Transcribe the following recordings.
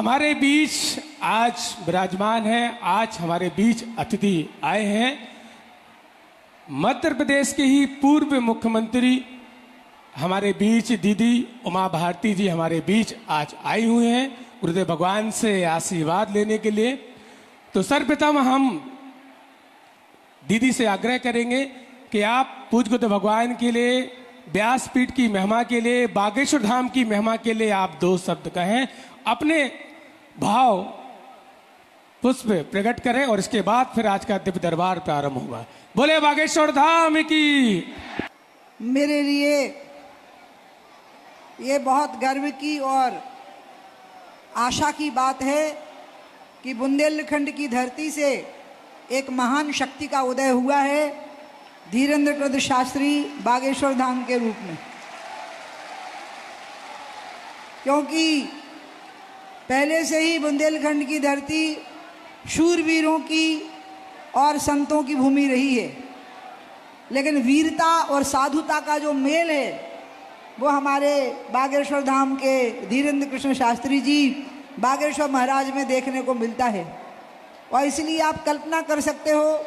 हमारे बीच आज विराजमान है, आज हमारे बीच अतिथि आए हैं। मध्य प्रदेश के ही पूर्व मुख्यमंत्री हमारे बीच दीदी उमा भारती जी हमारे बीच आज आई हुए हैं गुरुदेव भगवान से आशीर्वाद लेने के लिए। तो सर्वप्रथम हम दीदी से आग्रह करेंगे कि आप पूज्य गुरुदेव भगवान के लिए, व्यासपीठ की महिमा के लिए, बागेश्वर धाम की महिमा के लिए आप दो शब्द कहें, अपने भाव पुष्प प्रकट करें और इसके बाद फिर आज का दिव्य दरबार प्रारंभ होगा। बोले बागेश्वर धाम की। मेरे लिए ये बहुत गर्व की और आशा की बात है कि बुंदेलखंड की धरती से एक महान शक्ति का उदय हुआ है, धीरेन्द्र कृत शास्त्री बागेश्वर धाम के रूप में। क्योंकि पहले से ही बुंदेलखंड की धरती शूरवीरों की और संतों की भूमि रही है, लेकिन वीरता और साधुता का जो मेल है वो हमारे बागेश्वर धाम के धीरेन्द्र कृष्ण शास्त्री जी बागेश्वर महाराज में देखने को मिलता है। और इसलिए आप कल्पना कर सकते हो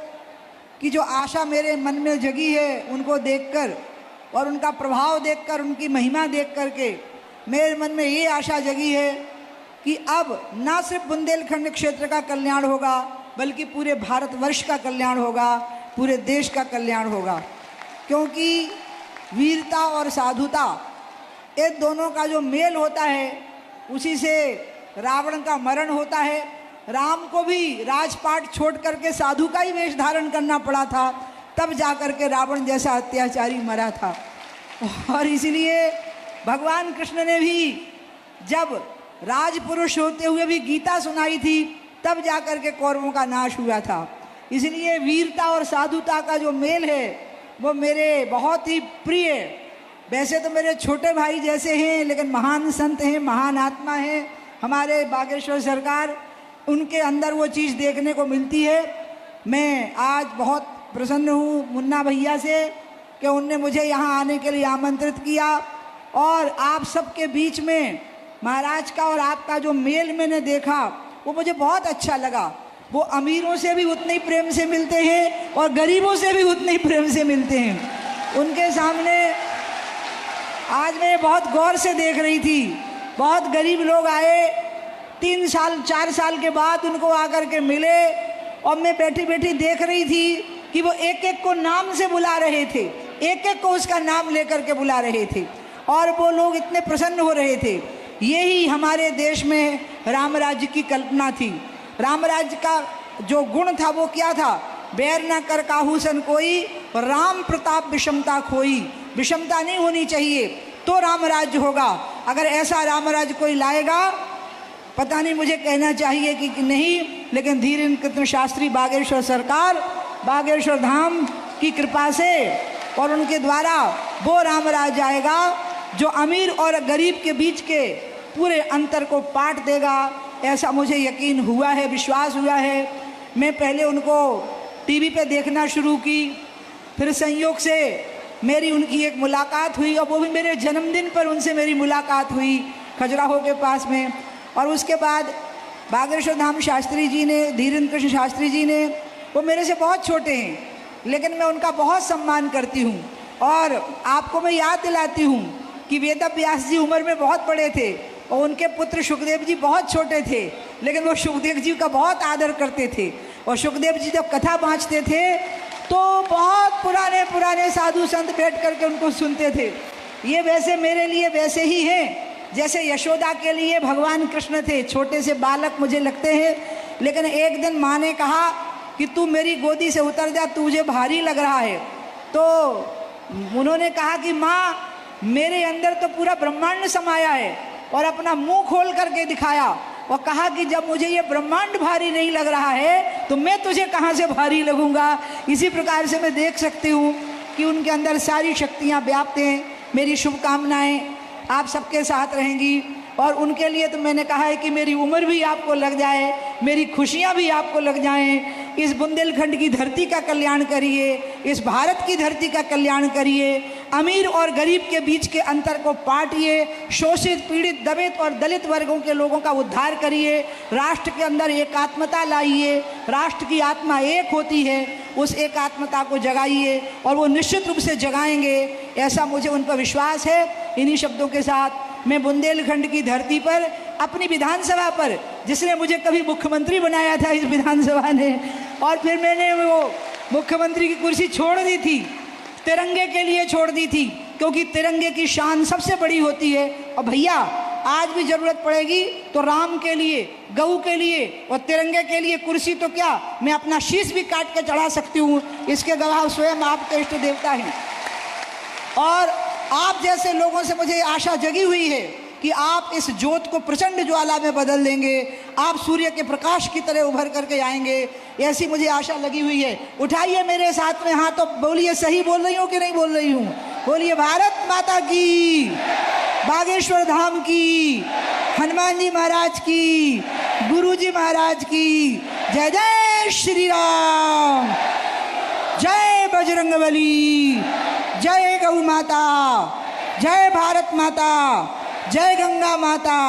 कि जो आशा मेरे मन में जगी है उनको देखकर और उनका प्रभाव देखकर, उनकी महिमा देख करके मेरे मन में ये आशा जगी है कि अब ना सिर्फ बुंदेलखंड क्षेत्र का कल्याण होगा बल्कि पूरे भारतवर्ष का कल्याण होगा, पूरे देश का कल्याण होगा। क्योंकि वीरता और साधुता ये दोनों का जो मेल होता है उसी से रावण का मरण होता है। राम को भी राजपाट छोड़ करके साधु का ही वेश धारण करना पड़ा था, तब जाकर के रावण जैसा अत्याचारी मरा था। और इसलिए भगवान कृष्ण ने भी जब राजपुरुष होते हुए भी गीता सुनाई थी तब जाकर के कौरवों का नाश हुआ था। इसलिए वीरता और साधुता का जो मेल है वो मेरे बहुत ही प्रिय, वैसे तो मेरे छोटे भाई जैसे हैं लेकिन महान संत हैं, महान आत्मा हैं हमारे बागेश्वर सरकार, उनके अंदर वो चीज़ देखने को मिलती है। मैं आज बहुत प्रसन्न हूँ मुन्ना भैया से कि उनने मुझे यहाँ आने के लिए आमंत्रित किया और आप सबके बीच में महाराज का और आपका जो मेल मैंने देखा वो मुझे बहुत अच्छा लगा। वो अमीरों से भी उतने ही प्रेम से मिलते हैं और गरीबों से भी उतने ही प्रेम से मिलते हैं। उनके सामने आज मैं बहुत गौर से देख रही थी, बहुत गरीब लोग आए, 3 साल 4 साल के बाद उनको आकर के मिले और मैं बैठी बैठी देख रही थी कि वो एक एक को नाम से बुला रहे थे, एक एक को उसका नाम लेकर के बुला रहे थे और वो लोग इतने प्रसन्न हो रहे थे। यही हमारे देश में राम राज्य की कल्पना थी। राम राज्य का जो गुण था वो क्या था? बैर न कर काहू सन कोई, राम प्रताप विषमता खोई। विषमता नहीं होनी चाहिए तो राम राज्य होगा। अगर ऐसा राम राज्य कोई लाएगा, पता नहीं मुझे कहना चाहिए कि नहीं, लेकिन धीरेन्द्र कृष्ण शास्त्री बागेश्वर सरकार बागेश्वर धाम की कृपा से और उनके द्वारा वो राम राज्य आएगा जो अमीर और गरीब के बीच के पूरे अंतर को पाट देगा। ऐसा मुझे यकीन हुआ है, विश्वास हुआ है। मैं पहले उनको टीवी पे देखना शुरू की, फिर संयोग से मेरी उनकी एक मुलाकात हुई और वो भी मेरे जन्मदिन पर उनसे मेरी मुलाकात हुई खजुराहो के पास में। और उसके बाद बागेश्वर धाम शास्त्री जी ने, धीरेन्द्र कृष्ण शास्त्री जी ने, वो मेरे से बहुत छोटे हैं लेकिन मैं उनका बहुत सम्मान करती हूँ। और आपको मैं याद दिलाती हूँ कि वेद व्यास जी उम्र में बहुत बड़े थे और उनके पुत्र सुखदेव जी बहुत छोटे थे, लेकिन वो सुखदेव जी का बहुत आदर करते थे। और सुखदेव जी जब कथा बाँचते थे तो बहुत पुराने पुराने साधु संत बैठ करके उनको सुनते थे। ये वैसे मेरे लिए वैसे ही हैं जैसे यशोदा के लिए भगवान कृष्ण थे, छोटे से बालक मुझे लगते हैं। लेकिन एक दिन माँ ने कहा कि तू मेरी गोदी से उतर जा, तुझे भारी लग रहा है। तो उन्होंने कहा कि माँ मेरे अंदर तो पूरा ब्रह्मांड समाया है, और अपना मुंह खोल करके दिखाया और कहा कि जब मुझे ये ब्रह्मांड भारी नहीं लग रहा है तो मैं तुझे कहाँ से भारी लगूंगा। इसी प्रकार से मैं देख सकती हूँ कि उनके अंदर सारी शक्तियाँ व्याप्त हैं। मेरी शुभकामनाएं आप सबके साथ रहेंगी और उनके लिए तो मैंने कहा है कि मेरी उम्र भी आपको लग जाए, मेरी खुशियाँ भी आपको लग जाएं। इस बुंदेलखंड की धरती का कल्याण करिए, इस भारत की धरती का कल्याण करिए। अमीर और गरीब के बीच के अंतर को पाटिए, शोषित, पीड़ित, दबित और दलित वर्गों के लोगों का उद्धार करिए, राष्ट्र के अंदर एकात्मता लाइए। राष्ट्र की आत्मा एक होती है, उस एकात्मता को जगाइए और वो निश्चित रूप से जगाएंगे, ऐसा मुझे उन पर विश्वास है। इन्हीं शब्दों के साथ मैं बुंदेलखंड की धरती पर, अपनी विधानसभा पर, जिसने मुझे कभी मुख्यमंत्री बनाया था इस विधानसभा ने, और फिर मैंने वो मुख्यमंत्री की कुर्सी छोड़ दी थी, तिरंगे के लिए छोड़ दी थी, क्योंकि तिरंगे की शान सबसे बड़ी होती है। और भैया आज भी जरूरत पड़ेगी तो राम के लिए, गऊ के लिए और तिरंगे के लिए कुर्सी तो क्या, मैं अपना शीश भी काट के चढ़ा सकती हूँ। इसके गवाह स्वयं आपके इष्ट देवता हैं। और आप जैसे लोगों से मुझे आशा जगी हुई है कि आप इस ज्योत को प्रचंड ज्वाला में बदल देंगे, आप सूर्य के प्रकाश की तरह उभर करके आएंगे, ऐसी मुझे आशा लगी हुई है। उठाइए मेरे साथ में हाथ, तो बोलिए सही बोल रही हूँ कि नहीं बोल रही हूँ? बोलिए भारत माता की, बागेश्वर धाम की, हनुमान जी महाराज की, गुरु जी महाराज की। जय जय श्री राम, जय बजरंगबली, जय गौ माता, जय भारत माता, जय गंगा माता।